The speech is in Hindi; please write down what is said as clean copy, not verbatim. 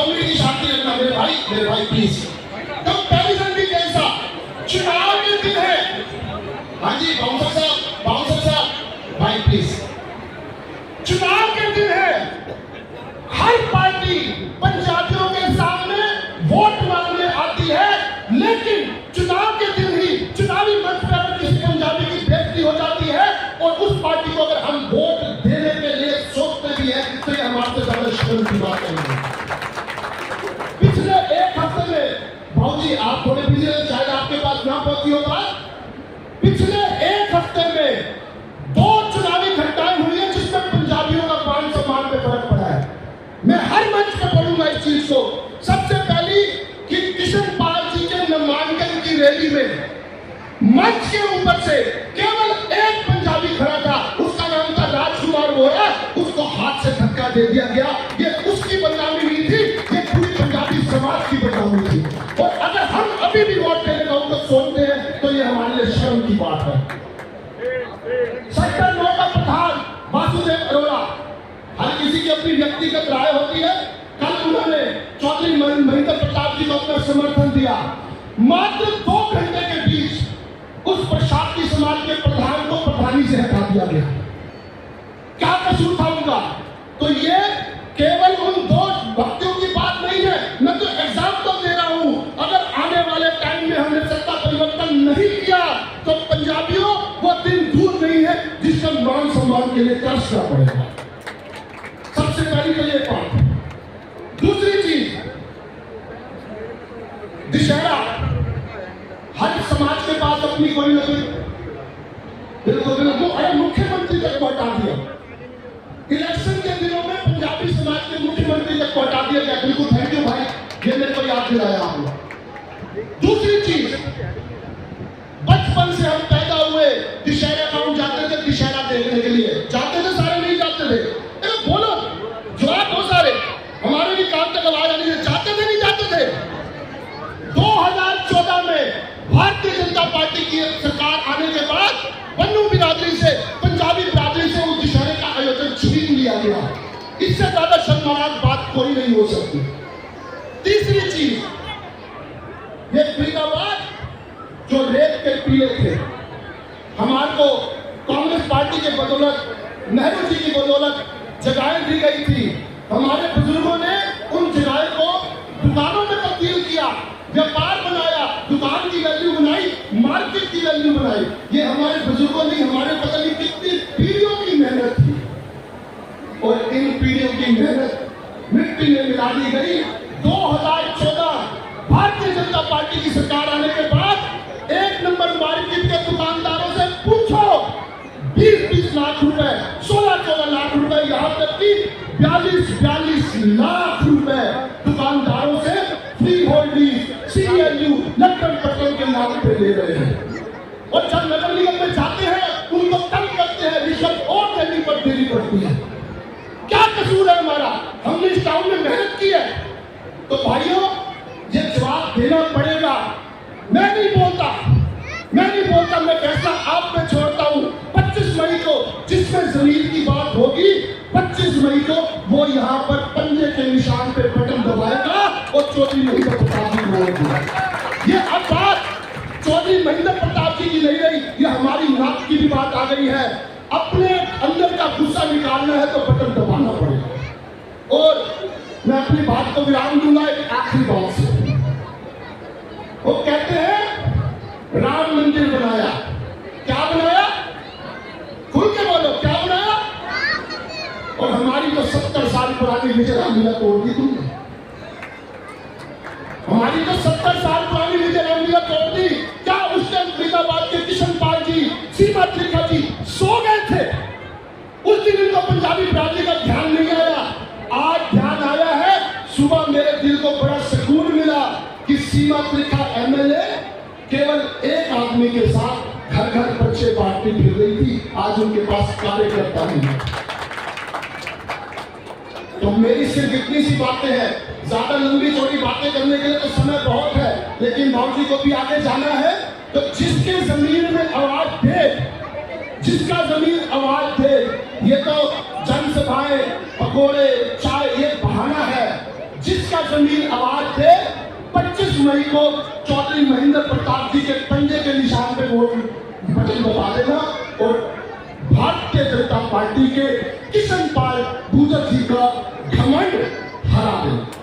कॉमेडी शांति रखना मेरे भाई प्लीज। कंपैरिजन भी कैसा, चुनाव के दिन है। हाँ जी बाउंसर साहब भाई प्लीज। चुनाव के दिन है, हर पार्टी पंजाबियों के सामने वोट मांगने आती है, लेकिन चुनाव के दिन ही चुनावी मंच पर अगर किसी पंजाबी की बेइज्जती हो जाती है और उस पार्टी को अगर हम वोट देने के लिए सोचते भी हैं तो ये हमारे से ज्यादा शर्म की बात है। पिछले एक हफ्ते में भाऊजी आप थोड़े बिजी हैं, शायद आपके पास ना पहुंची होगा। पिछले एक हफ्ते में 2 चुनावी घटनाएं हुई है जिसमें पंजाबियों का मान सम्मान पे फर्क पड़ा है। मैं हर मंच पे बोलूंगा इस चीज को। सबसे पहली कि किशन पाल जी के नामांकन की रैली में मंच के ऊपर से केवल एक पंजाबी खड़ा था, उसका नाम था राजकुमार वोरा, उसको हाथ से धक्का दे दिया गया। ये उसकी बदनामी हुई थी, ये पूरी पंजाबी समाज की बदनामी थी। और अगर हम अभी भी वोट देने का उनको सोचते हैं तो ये हमारे लिए शर्म की बात है। सेक्टर 9 का प्रधान वासुदेव अरोड़ा, हर किसी की अपनी व्यक्तिगत राय होती है। कल उन्होंने चौधरी महेंद्र प्रताप जी को अपना समर्थन दिया। मात्र 2 घंटे के बीच उस प्रशासकीय समाज के प्रधान को प्रधानी से हटा दिया गया। क्या कसूर था उनका? तो ये केवल उन 2 व्यक्तियों की बात नहीं है, मैं तो एग्जाम्पल दे रहा हूं। अगर आने वाले टाइम में हमने सत्ता परिवर्तन नहीं किया तो पंजाबियों वो दिन दूर नहीं है जिसका मान सम्मान के लिए तरसना पड़ेगा। सबसे पहली तो ये बात। दूसरी चीज, दशहरा, हर समाज के पास अपनी कोई ना कोई बिल्कुल अरे मुख्यमंत्री तक पहुंचा दिया। इलेक्शन के दिनों में पंजाबी समाज के मुख्यमंत्री तक पहुंचा दिया गया। बिल्कुल थैंक यू भाई, ये मेरे को याद दिलाया आपने। दूसरी चीज, बचपन से हम पैदा हुए दशहरा गांव जाते थे दशहरा देखने के लिए। जाते थे सारे, नहीं जाते थे? बोलो जवाब हो सारे, हमारे भी काम तक आवाज आनी है। जाते थे नहीं जाते थे? 2014 में भारतीय जनता पार्टी की सरकार आने के बाद बन्नू बिरादरी से, पंजाबी बिरादरी से उस दशहरे का आयोजन छीन लिया गया। इससे ज्यादा शर्मनाक बात कोई नहीं हो सकती। तीसरी चीज, ये फरीदाबाद जो रेत के पीले थे, हमारे को कांग्रेस पार्टी के बदौलत, नेहरू जी की बदौलत जगहें दी गई थी। हमारे बुजुर्गों ने उन जगह को दुकानों में तब्दील किया, व्यापार बनाया, दुकान की वैल्यू बनाई, मार्केट की वैल्यू बनाई। ये हमारे बुजुर्गों ने, हमारे पता नहीं कितनी पीढ़ियों की मेहनत थी और इन पीढ़ियों की मेहनत मिट्टी में मिला दी गई। 2014 भारतीय जनता पार्टी की सरकार आने के बाद 1 नंबर मार्केट के दुकानदारों से पूछो, 20-20 लाख रुपए, 16-14 लाख रुपए, यहां तक कि 42-42 लाख रुपए दुकानदारों से फ्री होल्डिंग, CLU, लटकन पटकन के नाम पे ले रहे हैं। और जब नगर निगम में जाते हैं उनको तंग करते हैं, रिश्वत और देनी पड़ती है। क्या कसूर है हमारा? हमने इस टाउन में मेहनत की है। तो भाइयों, ये जवाब देना पड़ेगा। मैं नहीं बोलता, मैं फैसला आप पे छोड़ता हूं। 25 मई को जिसमें जमीन की बात होगी, 25 मई को वो यहाँ पर पंजे के निशान पे बटन दबाएगा और चौधरी महेंद्र प्रताप जी बोलेंगे। ये अब बात चौधरी महेंद्र प्रताप जी की नहीं रही, ये हमारी नाक की भी बात आ गई है। अपने अंदर का गुस्सा निकालना है तो बटन दबाना पड़ेगा। और मैं अपनी बात को विराम दूंगा एक आखिरी बात से। वो कहते हैं राम मंदिर बनाया, क्या बनाया? खुल के बोलो, क्या बनाया? और हमारी तो 70 साल पुरानी विजय रामलीला तोड़ दी तुमने। हमारी तो 70 साल पुरानी विजय रामलीला तोड़ दी। क्या उस दिन फरीदाबाद के किशन पाल जी, सीमा त्रिखा जी सो गए थे? उस दिन इनको पंजाबी बिरादरी का ध्यान नहीं आया। आज ध्यान आया है। सुबह मेरे दिल को बड़ा सुकून मिला कि सीमा त्रिखा MLA केवल एक आदमी के साथ घर घर पर्चे बांटती फिर रही थी, आज उनके पास कार्यकर्ता नहीं है। तो मेरी सिर्फ इतनी सी बातें हैं, ज्यादा लंबी चौड़ी बातें करने के लिए तो समय बहुत है, लेकिन बाबूजी को भी आगे जाना है। तो जिसके जमीन में आवाज दे, जिसका जमीन आवाज दे, ये तो जनसभाएं, पकोड़े, चाय ये बहाना है। जिस जिसका जमीन आवाज थे 25 मई को चौधरी महेंद्र प्रताप जी के पंजे के निशान पे वोट बटन दबा देना और भारतीय जनता पार्टी के किशन पाल भूजल जी का घमंड हरा देना।